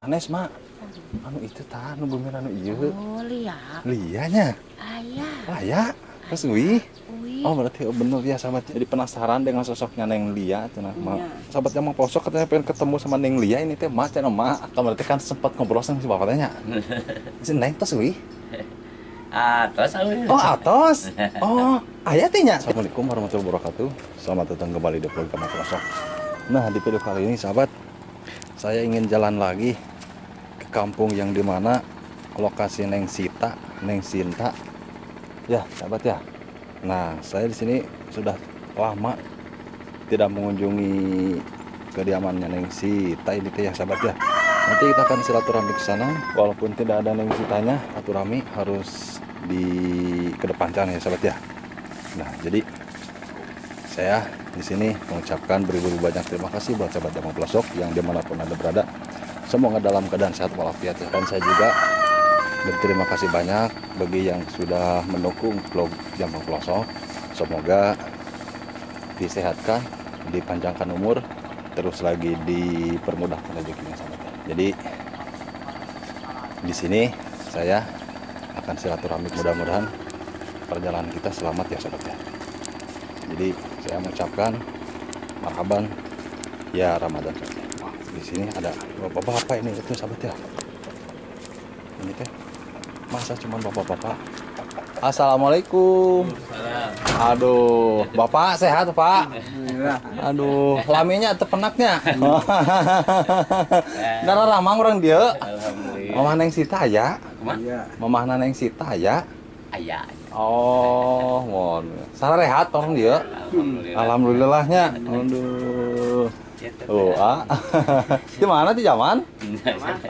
Anes mak, anu itu tah, nu bumi anu ieu. Oh, Lia. Lianya, Ayah. Laya, terus Wi. Ui. Oh berarti bener ya sahabat. Jadi penasaran dengan sosoknya Neng Lia, cenah mak. Iya. Sahabat yang mau posok katanya pengen ketemu sama Neng Lia ini teh mak, cenah mak. Kan berarti kan sempat ngobrol sama si bapak tanya. Si Neng terus Wi. Atos awe. Oh atos. Oh ayah teh nya. Assalamualaikum warahmatullahi wabarakatuh. Selamat datang kembali di program Posok. Nah di video kali ini sahabat, saya ingin jalan lagi ke kampung yang dimana lokasi Neng Sita, Neng Sinta. Ya sahabat ya. Nah saya di sini sudah lama tidak mengunjungi kediamannya Neng Sita ini teh ya sahabat ya. Nanti kita akan silaturahmi ke sana, walaupun tidak ada Neng Sitanya, silaturahmi harus dikedepankan ya sahabat ya. Nah jadi saya di sini mengucapkan beribu-ribu banyak terima kasih buat sahabat Jampang Pelosok yang dimanapun anda berada. Semoga dalam keadaan sehat walafiat ya. Dan saya juga berterima kasih banyak bagi yang sudah mendukung vlog Jampang Pelosok. Semoga disehatkan, dipanjangkan umur, terus lagi dipermudahkan rezekinya sahabat. Jadi di sini saya akan silaturahmi, mudah-mudahan perjalanan kita selamat ya sahabat ya. Jadi saya mengucapkan marhaban ya Ramadan. Wah, di sini ada bapak-bapak ini itu sahabat ya. Ini teh masa cuma bapak-bapak. Assalamualaikum. Aduh, bapak sehat pak? Aduh, laminya tepenaknya. Darah ramang orang dia. Alhamdulillah. Mamah Neng Sita ya? Iya. Mamah Neng Sita ya? Ayah. Oh, mohon. Salah rehat orang dia. Alhamdulillah. Alhamdulillahnya. Aduh. Oh, ah. Di mana di zaman?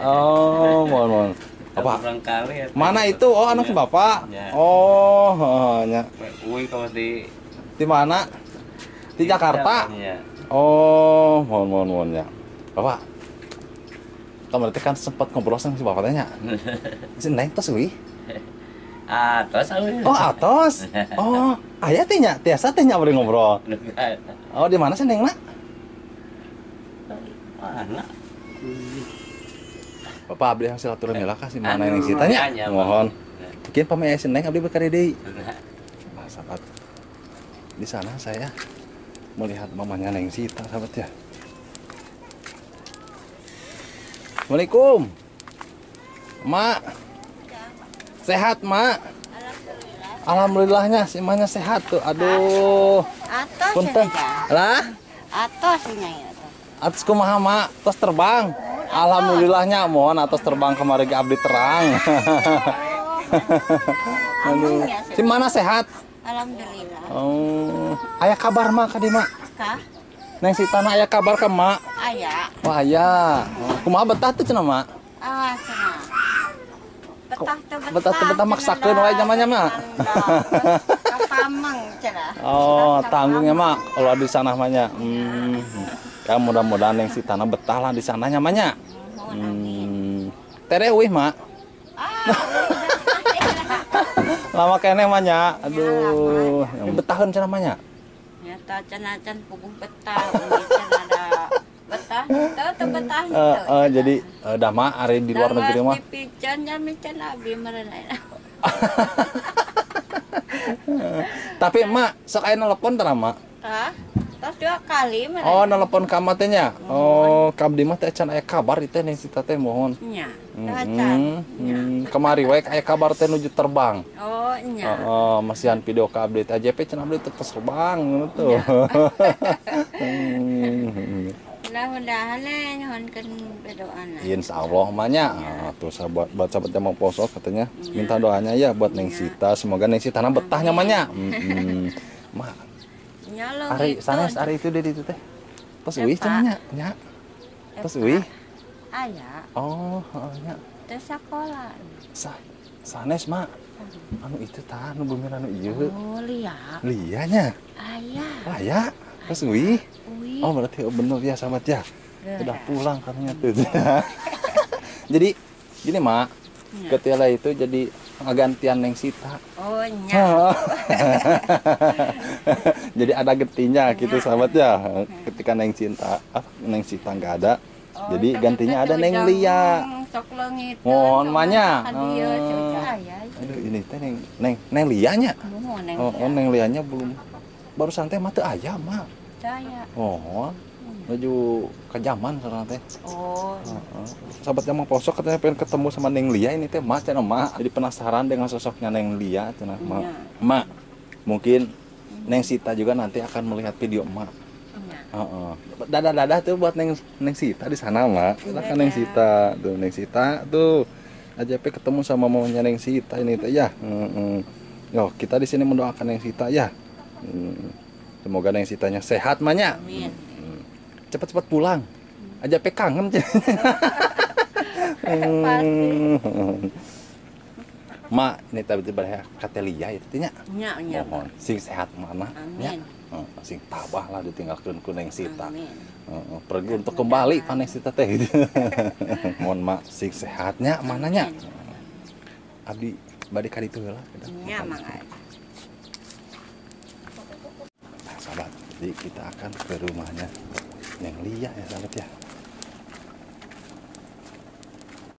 Oh, mohon. Apa? Kali ya. Mana itu? Oh, anak si bapak. Ya. Oh, nya. Uy kalau di Di mana? Di Jakarta. Ya. Oh, mohon ya. Bapak. Kamu berarti kan sempat ngobrol sama si bapak tanya. Si Neng terus Wi. Atos awe. Oh, atos. Oh, ayah teh nya, tiasa teh nya bari ngobrol. Oh, di mana sih Neng nak? Mana? Bapak abdi hasil silaturahmi lah kasih mana Neng Sitanya. Mohon. Bikin pamaya si Neng abdi bakari deui. Nah, sahabat. Di sana saya melihat mamanya Neng Sita, sahabat ya. Assalamualaikum. Mak. Sehat, Mak. Alhamdulillahnya si emaknya sehat tuh. Aduh. Atos Punten. saja. Lah, Atos ini ya. atas kumaha Mak? Terus terbang. Alhamdulillahnya mohon atas terbang kemarin ke abdi terang. Aduh. Si mana sehat? Alhamdulillah. Oh, aya kabar Mak ka di Mak? Kah? Neng Sitana aya kabar ka Mak? Ayah. Wah, aya. Kumaha betah teh cenah Mak? Sana. Betah maksakeun wae namanya Mak. Kapamang cenah. Oh, tanggungnya Mak kalau di sana namanya. Ya mudah-mudahan Neng Sitana betah lah di sana namanya. Tere euy Mak. Lama kene manya. Aduh, yang betahun cenah namanya. Ya ta cenah-cenah puguh betah, cenah ada betah, teu betah itu. Jadi dah Mak ari di luar negeri mah. Di pican nya micen abi merenah. Tapi Mak sok aya nelpon teh Mak. Kah? Terus 2 kali merenah. Oh, nelpon ka Mak teh nya. Oh, ka abdi mah teh can aya kabar ieu teh Neng Sita teh mohon. Nya. Tacan. Kemari wae aya kabar teh nuju terbang. Oh, nya. Oh, masihan video ke update AJP cenah abdi teh terbang ngono tuh. Mudah-mudahan nyohonkeun berdoana. Insyaallah manya. Tuh sahabat buat sahabat Jampang Pelosok katanya minta doanya ya buat Neng Sita, semoga Neng Sita betah nyamannya. Mak, Nyolo ari sanes ari itu deh itu teh. Terus euy cenah nya. Terus euy. Aya Oh, nya. teh sakola. Sanes Mak. Anu itu tah nu bumi anu ieu. Oh, Lia. Lianya. Ayah. Laya. Terus euy. Ui. Oh berarti bener ya sahabat ya. Udah pulang katanya tuh. Jadi gini Mak, ketika itu jadi gantian Neng Sita. Oh, nya. Jadi ada getinya gitu sahabat ya. Ketika Neng Sita nggak ada, Jadi gantinya ada Neng Lia. Sok leungit. Mohon mahnya. Dia aya. Aduh ini teh Neng Lianya. Oh, Neng Lianya belum. Baru santai mah teu aya mah. Saya. Oh. Menuju ke zaman sekarang teh. Oh. Sahabat yang posok katanya pengen ketemu sama Neng Lia ini teh mak cenah mak. Jadi penasaran dengan sosoknya Neng Lia cenah mak. Mak. Mungkin Neng Sita juga nanti akan melihat video mak. Dadah tuh buat Neng Sita di sana mak. Silakan Neng Sita tuh Neng Sita tuh. Aja ketemu sama mamanya Neng Sita ini teh ya. Yo kita di sini mendoakan Neng Sita ya. Semoga Neng Sitanya sehat mahnya. Amin. Cepat-cepat pulang. Aja kangen. Mak ini tiba-tiba katelia itu nya. Nya. Mohon sing sehat mana ya. Amin. Sing tabah lah ditinggalkeun ku Neng Sita. Amin. Pergi untuk kembali ka Neng Sita teh gitu. Mohon mak sing sehatnya mananya. Abdi bade ka ditu heula. Nya mangga. Nah, sahabat, jadi kita akan ke rumahnya Neng Lia ya sahabat ya.